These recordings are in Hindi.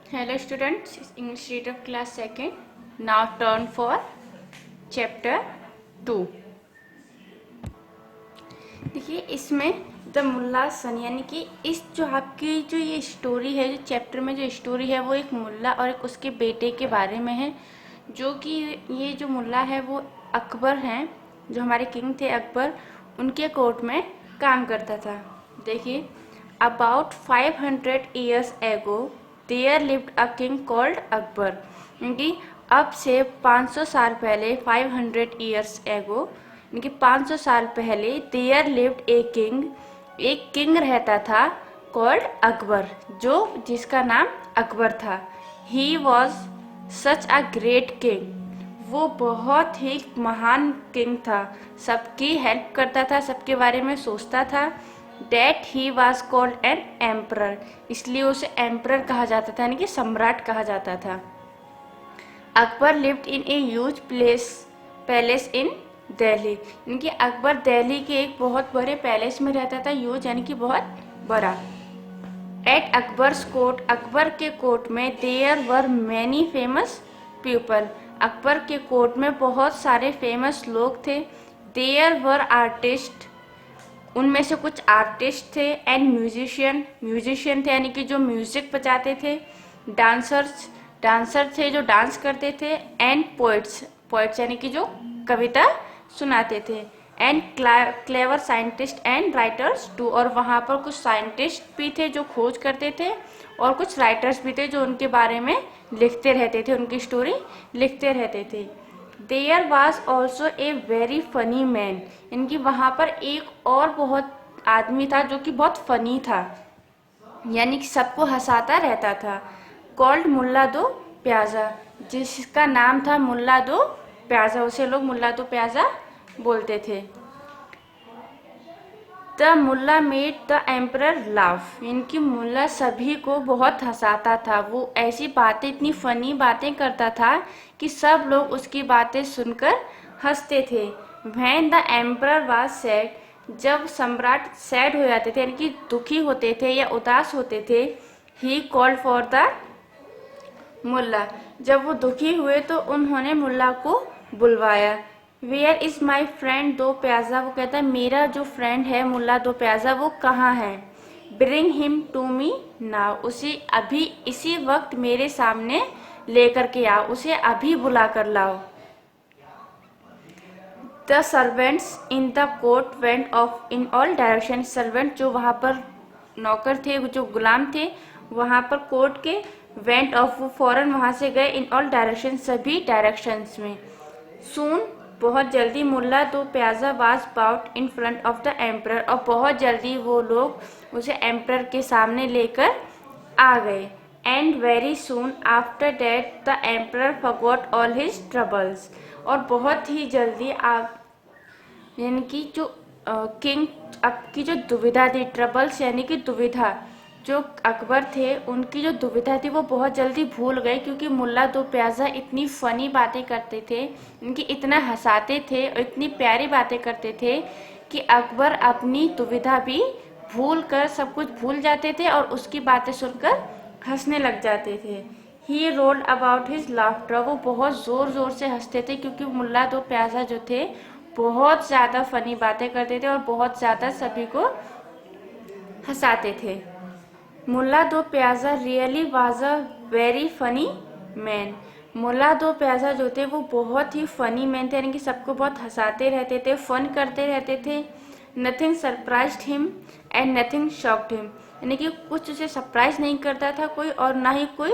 Hello students, English reader class second. Now turn for chapter 2. देखिए इसमें द मुल्ला सन यानी कि इस जो आपकी जो ये स्टोरी है, जो चैप्टर में जो स्टोरी है वो एक मुल्ला और एक उसके बेटे के बारे में है। जो कि ये जो मुल्ला है वो अकबर हैं, जो हमारे किंग थे अकबर, उनके कोर्ट में काम करता था। देखिए, about 500 years ago there lived a king called Akbar. क्योंकि अब से 500 साल पहले, 500 years ago यानी 500 साल पहले, देयर लिव्ड ए किंग, एक किंग रहता था कॉल्ड अकबर, जो जिसका नाम अकबर था। He was such a great king, वो बहुत ही महान किंग था, सबकी हेल्प करता था, सबके बारे में सोचता था। That he was called an emperor, इसलिए उसे एम्परर कहा जाता था, यानी कि सम्राट कहा जाता था। Akbar lived in a huge palace in Delhi, यानी कि अकबर दिल्ली के एक बहुत बड़े पैलेस में रहता था। ह्यूज यानी कि बहुत बड़ा। एट अकबर्स कोर्ट, अकबर के कोर्ट में there were many famous people, Akbar के कोर्ट में बहुत सारे फेमस लोग थे। देयर वर आर्टिस्ट, उनमें से कुछ आर्टिस्ट थे। एंड म्यूजिशियन थे, यानी कि जो म्यूजिक बजाते थे। डांसर थे, जो डांस करते थे। एंड पोइट्स यानी कि जो कविता सुनाते थे। And clever scientist and writers too, और वहाँ पर कुछ साइंटिस्ट भी थे जो खोज करते थे, और कुछ राइटर्स भी थे जो उनके बारे में लिखते रहते थे, उनकी स्टोरी लिखते रहते थे। There was also a very funny man, इनकी वहाँ पर एक और बहुत आदमी था जो कि बहुत फनी था, यानी कि सबको हंसाता रहता था। कॉल्ड मुल्ला दो प्याजा, जिसका नाम था मुल्ला दो प्याजा, उसे लोग मुल्ला दो प्याजा बोलते थे। The Mulla made the emperor laugh, इनकी मुल्ला सभी को बहुत हंसाता था। वो ऐसी बातें, इतनी फनी बातें करता था कि सब लोग उसकी बातें सुनकर हंसते थे। When the emperor was sad, जब सम्राट सैड हो जाते थे, यानी कि दुखी होते थे या उदास होते थे, ही कॉल्ड फॉर द मुल्ला, जब वो दुखी हुए तो उन्होंने मुल्ला को बुलवाया। वेयर इज माई फ्रेंड दो प्याजा, वो कहता है मेरा जो फ्रेंड है मुल्ला दो प्याजा वो कहाँ है। Bring him to me now, उसे अभी इसी वक्त मेरे सामने लेकर के आओ, उसे अभी बुला कर लाओ। The servants in the court went of in all direction, servant जो वहाँ पर नौकर थे, जो गुलाम थे वहाँ पर कोर्ट के, वेंट ऑफ वो फौरन वहाँ से गए, इन ऑल डायरेक्शन सभी डायरेक्शंस में। सून बहुत जल्दी, Mulla Do Pyaza was brought in front of the emperor, और बहुत जल्दी वो लोग उसे एम्परर के सामने लेकर आ गए। And very soon after that the emperor forgot all his troubles, और बहुत ही जल्दी आप यानी कि जो किंग आपकी जो दुविधा थी, ट्रबल्स यानी कि दुविधा, जो अकबर थे उनकी जो दुविधा थी वो बहुत जल्दी भूल गए, क्योंकि मुल्ला दो प्याजा इतनी फनी बातें करते थे, इनकी इतना हंसाते थे और इतनी प्यारी बातें करते थे कि अकबर अपनी दुविधा भी भूल कर सब कुछ भूल जाते थे और उसकी बातें सुनकर हंसने लग जाते थे। ही रोल्ड अबाउट हिज लाफ्टर, वो बहुत ज़ोर ज़ोर से हंसते थे, क्योंकि मुल्ला दो प्याजा जो थे बहुत ज़्यादा फनी बातें करते थे और बहुत ज़्यादा सभी को हंसाते थे। Mulla Do Pyaza really was a very funny man, Mulla Do Pyaza जो थे वो बहुत ही फनी मैन थे, यानी कि सबको बहुत हंसाते रहते थे, फन करते रहते थे। Nothing surprised him and nothing shocked him, यानी कि कुछ उसे सरप्राइज नहीं करता था कोई, और ना ही कोई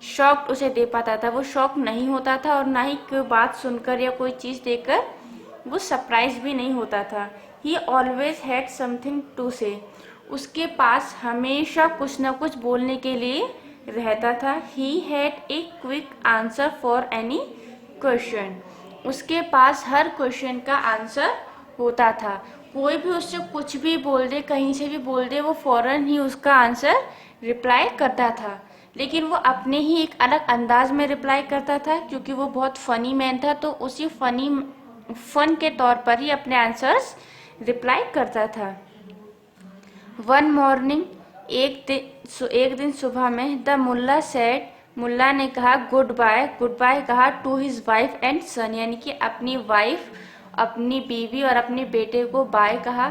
शॉक उसे दे पाता था, वो शॉक नहीं होता था, और ना ही कोई बात सुनकर या कोई चीज़ देखकर वो सरप्राइज भी नहीं होता था। He always had something to say, उसके पास हमेशा कुछ न कुछ बोलने के लिए रहता था। He had a quick answer for any question, उसके पास हर क्वेश्चन का आंसर होता था। कोई भी उससे कुछ भी बोल दे, कहीं से भी बोल दे, वो फौरन ही उसका आंसर रिप्लाई करता था। लेकिन वो अपने ही एक अलग अंदाज में रिप्लाई करता था, क्योंकि वो बहुत फनी मैन था, तो उसी फन के तौर पर ही अपने आंसर्स रिप्लाई करता था। वन मॉर्निंग, एक दिन सुबह में, द मुल्ला सेड मुल्ला ने कहा गुड बाय कहा टू हिज वाइफ एंड सन, यानी कि अपनी वाइफ, अपनी बीवी और अपने बेटे को बाय कहा।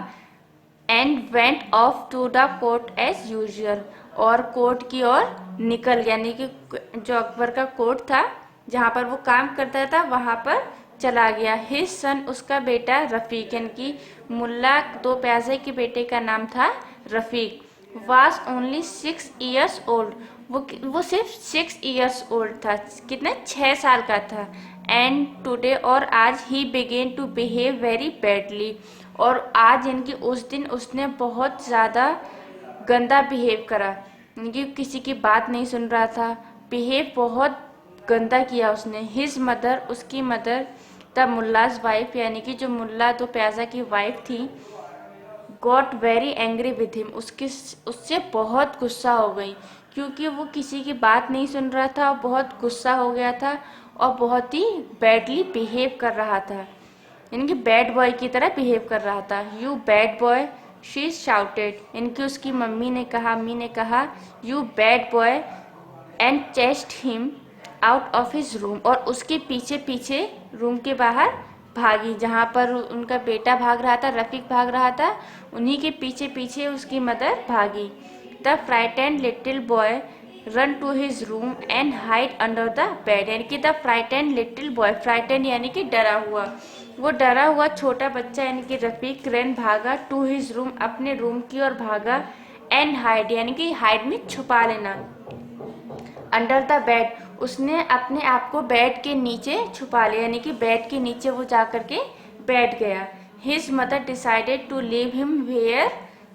And went off to the court as usual, और कोर्ट की ओर निकल, यानी कि जो अकबर का कोर्ट था जहाँ पर वो काम करता था वहाँ पर चला गया। हिज सन, उसका बेटा रफीक, यानी कि मुल्ला दो प्याजे के बेटे का नाम था Rafiq, was only 6 years old, वो सिर्फ 6 ईयर्स ओल्ड था, कितने 6 साल का था। एंड टुडे, और आज, he began to behave very badly, और आज यानी कि उस दिन उसने बहुत ज़्यादा गंदा बिहेव करा, यानी कि किसी की बात नहीं सुन रहा था, बिहेव बहुत गंदा किया उसने। हिज मदर, उसकी मदर, द मुल्लाज वाइफ, यानी कि जो मुल्ला दो प्याजा की वाइफ थी, got very angry with him, उससे बहुत गुस्सा हो गई, क्योंकि वो किसी की बात नहीं सुन रहा था, बहुत गुस्सा हो गया था और बहुत ही बैडली बिहेव कर रहा था, यानी कि बैड बॉय की तरह बिहेव कर रहा था। You bad boy, she shouted, यानी कि उसकी अम्मी ने कहा you bad boy, and chased him out of his room, और उसके पीछे पीछे रूम के बाहर भागी, जहाँ पर उनका बेटा भाग रहा था, रफीक भाग रहा था, उन्हीं के पीछे पीछे उसकी मदर भागी। The frightened little boy ran to his room and hide under the bed, यानी कि the frightened little boy, frightened यानी कि डरा हुआ, वो डरा हुआ छोटा बच्चा यानी कि रफीक रन भागा टू हिज रूम, अपने रूम की ओर भागा, एंड हाइड यानी कि हाइड में छुपा लेना, अंडर द बेड, उसने अपने आप को बेड के नीचे छुपा लिया, यानी कि बेड के नीचे वो जा करके बैठ गया। His mother decided to leave him where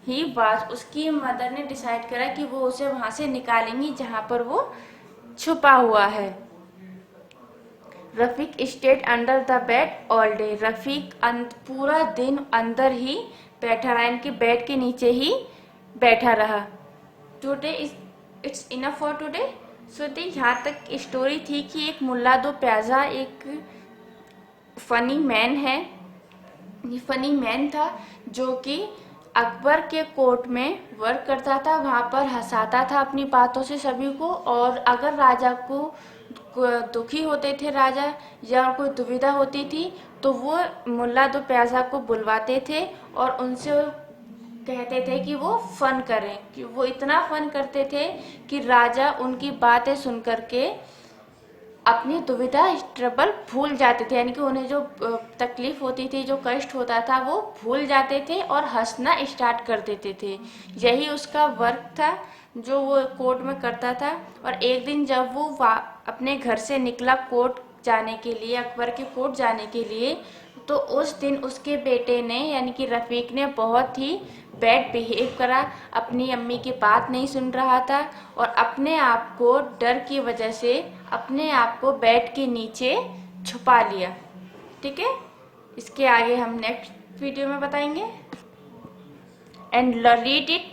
he was, उसकी मदर ने डिसाइड करा कि वो उसे वहां से निकालेंगी जहां पर वो छुपा हुआ है। Rafiq stayed under the bed all day, Rafiq पूरा दिन अंदर ही बैठा रहा, इनके बेड के नीचे ही बैठा रहा। Today it's enough for today. So यहाँ तक स्टोरी थी कि एक मुल्ला दो प्याजा एक फनी मैन है, ये फनी मैन था जो कि अकबर के कोर्ट में वर्क करता था, वहाँ पर हंसाता था अपनी बातों से सभी को, और अगर राजा को दुखी होते थे राजा या कोई दुविधा होती थी तो वो मुल्ला दो प्याजा को बुलवाते थे और उनसे कहते थे कि वो फन करें, कि वो इतना फन करते थे कि राजा उनकी बातें सुन करके अपनी दुविधा ट्रबल भूल जाते थे, यानी कि उन्हें जो तकलीफ होती थी, जो कष्ट होता था वो भूल जाते थे और हंसना स्टार्ट कर देते थे। यही उसका वर्क था जो वो कोर्ट में करता था। और एक दिन जब वो अपने घर से निकला कोर्ट जाने के लिए, अकबर के कोर्ट जाने के लिए, तो उस दिन उसके बेटे ने यानी कि रफीक ने बहुत ही बैड बिहेव करा, अपनी अम्मी की बात नहीं सुन रहा था और अपने आप को डर की वजह से अपने आप को बेड के नीचे छुपा लिया। ठीक है, इसके आगे हम नेक्स्ट वीडियो में बताएंगे। And read it